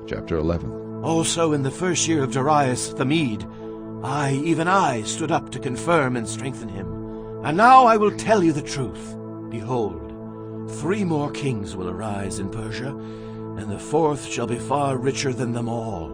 Chapter 11. Also in the first year of Darius the Mede, even I, stood up to confirm and strengthen him. And now I will tell you the truth. Behold, 3 more kings will arise in Persia, and the 4th shall be far richer than them all.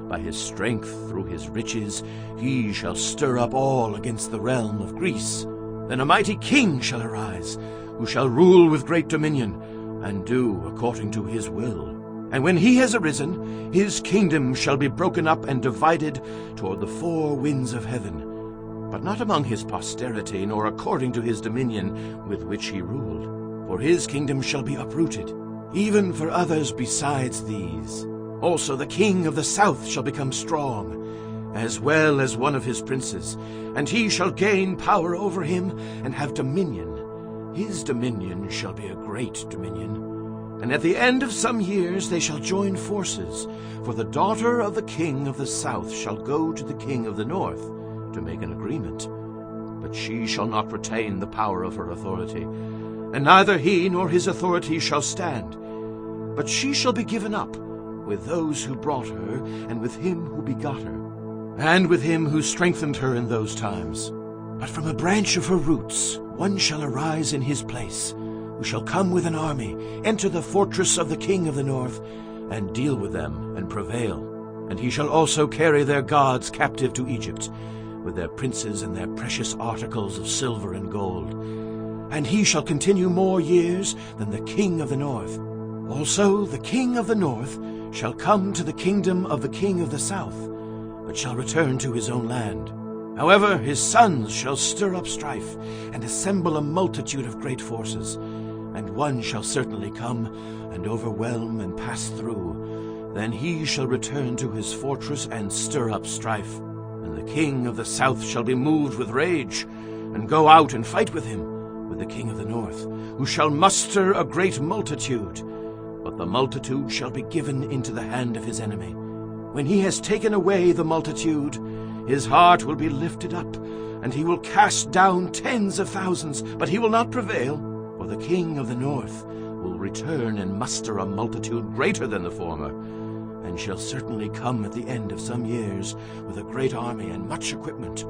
By his strength through his riches he shall stir up all against the realm of Greece. Then a mighty king shall arise, who shall rule with great dominion, and do according to his will. And when he has arisen, his kingdom shall be broken up and divided toward the 4 winds of heaven, but not among his posterity, nor according to his dominion with which he ruled. For his kingdom shall be uprooted, even for others besides these. Also the king of the south shall become strong, as well as one of his princes, and he shall gain power over him and have dominion. His dominion shall be a great dominion. And at the end of some years they shall join forces, for the daughter of the king of the south shall go to the king of the north to make an agreement. But she shall not retain the power of her authority, and neither he nor his authority shall stand. But she shall be given up, with those who brought her, and with him who begot her, and with him who strengthened her in those times. But from a branch of her roots one shall arise in his place, who shall come with an army, enter the fortress of the king of the north, and deal with them, and prevail. And he shall also carry their gods captive to Egypt, with their princes and their precious articles of silver and gold. And he shall continue more years than the king of the north. Also the king of the north shall come to the kingdom of the king of the south, but shall return to his own land. However, his sons shall stir up strife, and assemble a multitude of great forces. And one shall certainly come, and overwhelm and pass through. Then he shall return to his fortress, and stir up strife. And the king of the south shall be moved with rage, and go out and fight with him, with the king of the north, who shall muster a great multitude. But the multitude shall be given into the hand of his enemy. When he has taken away the multitude, his heart will be lifted up, and he will cast down tens of thousands, but he will not prevail. For the king of the north will return and muster a multitude greater than the former, and shall certainly come at the end of some years with a great army and much equipment.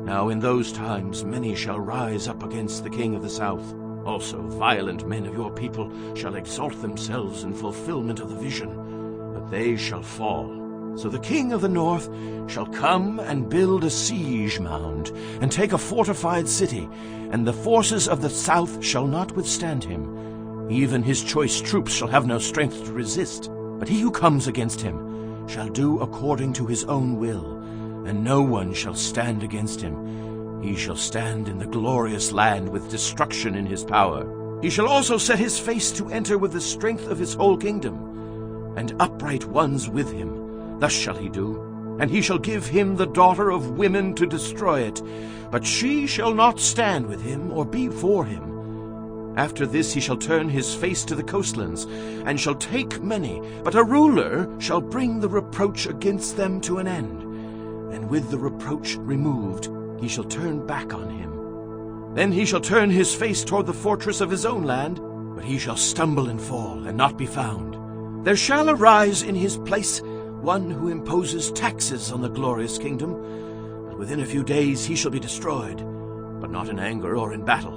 Now in those times many shall rise up against the king of the south. Also violent men of your people shall exalt themselves in fulfillment of the vision, but they shall fall. So the king of the north shall come and build a siege mound, and take a fortified city, and the forces of the south shall not withstand him. Even his choice troops shall have no strength to resist. But he who comes against him shall do according to his own will, and no one shall stand against him. He shall stand in the glorious land with destruction in his power. He shall also set his face to enter with the strength of his whole kingdom, and upright ones with him. Thus shall he do. And he shall give him the daughter of women to destroy it, but she shall not stand with him or be for him. After this he shall turn his face to the coastlands, and shall take many, but a ruler shall bring the reproach against them to an end. And with the reproach removed, he shall turn back on him. Then he shall turn his face toward the fortress of his own land, but he shall stumble and fall, and not be found. There shall arise in his place one who imposes taxes on the glorious kingdom, but within a few days he shall be destroyed, but not in anger or in battle.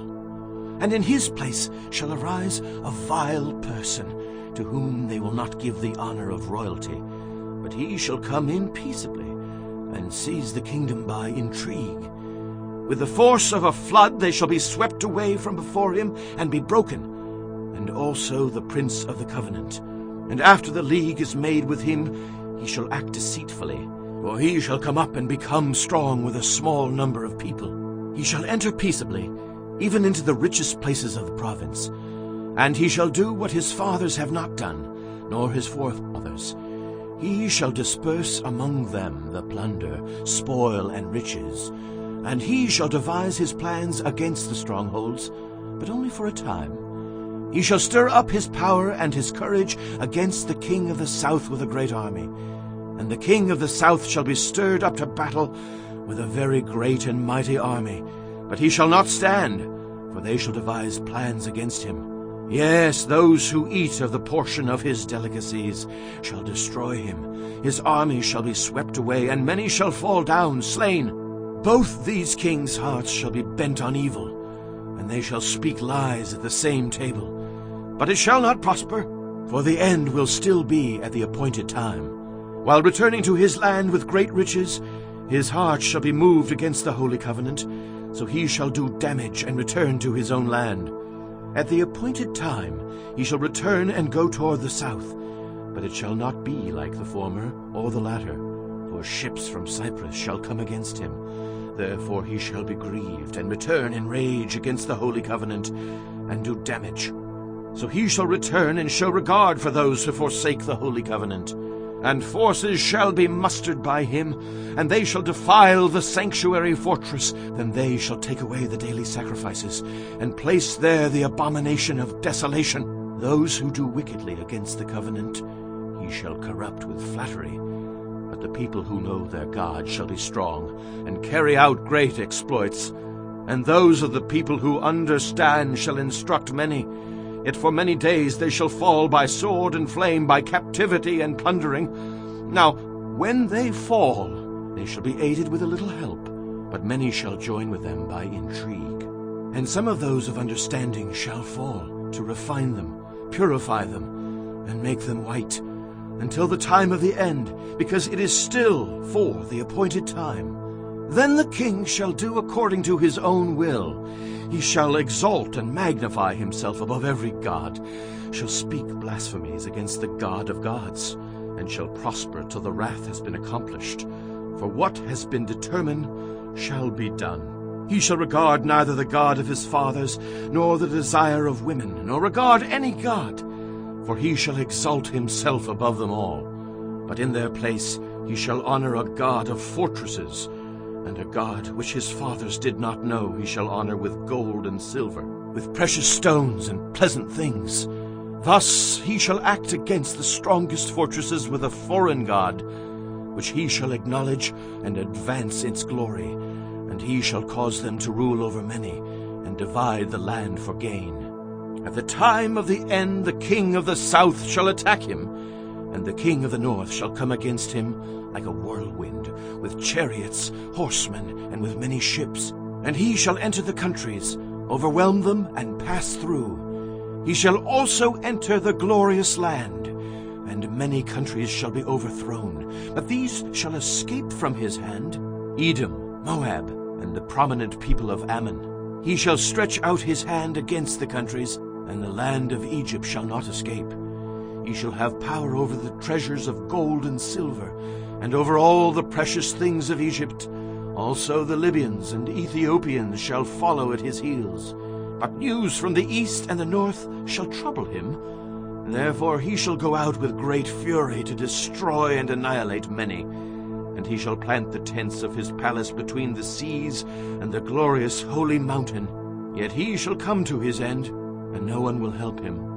And in his place shall arise a vile person, to whom they will not give the honor of royalty, but he shall come in peaceably, and seize the kingdom by intrigue. With the force of a flood they shall be swept away from before him, and be broken, and also the prince of the covenant. And after the league is made with him, he shall act deceitfully, for he shall come up and become strong with a small number of people. He shall enter peaceably, even into the richest places of the province. And he shall do what his fathers have not done, nor his forefathers. He shall disperse among them the plunder, spoil, and riches. And he shall devise his plans against the strongholds, but only for a time. He shall stir up his power and his courage against the king of the south with a great army. And the king of the south shall be stirred up to battle with a very great and mighty army. But he shall not stand, for they shall devise plans against him. Yes, those who eat of the portion of his delicacies shall destroy him. His army shall be swept away, and many shall fall down, slain. Both these kings' hearts shall be bent on evil, and they shall speak lies at the same table. But it shall not prosper, for the end will still be at the appointed time. While returning to his land with great riches, his heart shall be moved against the holy covenant, so he shall do damage and return to his own land. At the appointed time he shall return and go toward the south, but it shall not be like the former or the latter, for ships from Cyprus shall come against him. Therefore he shall be grieved, and return in rage against the holy covenant, and do damage. So he shall return and show regard for those who forsake the holy covenant. And forces shall be mustered by him, and they shall defile the sanctuary fortress. Then they shall take away the daily sacrifices, and place there the abomination of desolation. Those who do wickedly against the covenant he shall corrupt with flattery. But the people who know their God shall be strong, and carry out great exploits. And those of the people who understand shall instruct many. Yet for many days they shall fall by sword and flame, by captivity and plundering. Now, when they fall, they shall be aided with a little help, but many shall join with them by intrigue. And some of those of understanding shall fall, to refine them, purify them, and make them white, until the time of the end, because it is still for the appointed time. Then the king shall do according to his own will. He shall exalt and magnify himself above every god, shall speak blasphemies against the God of gods, and shall prosper till the wrath has been accomplished. For what has been determined shall be done. He shall regard neither the God of his fathers, nor the desire of women, nor regard any god, for he shall exalt himself above them all. But in their place he shall honor a God of fortresses, and a God which his fathers did not know he shall honor with gold and silver, with precious stones and pleasant things. Thus he shall act against the strongest fortresses with a foreign god, which he shall acknowledge and advance its glory, and he shall cause them to rule over many, and divide the land for gain. At the time of the end the king of the south shall attack him, and the king of the north shall come against him like a whirlwind, with chariots, horsemen, and with many ships. And he shall enter the countries, overwhelm them, and pass through. He shall also enter the glorious land, and many countries shall be overthrown, but these shall escape from his hand: Edom, Moab, and the prominent people of Ammon. He shall stretch out his hand against the countries, and the land of Egypt shall not escape. He shall have power over the treasures of gold and silver, and over all the precious things of Egypt. Also the Libyans and Ethiopians shall follow at his heels. But news from the east and the north shall trouble him. Therefore he shall go out with great fury to destroy and annihilate many. And he shall plant the tents of his palace between the seas and the glorious holy mountain. Yet he shall come to his end, and no one will help him.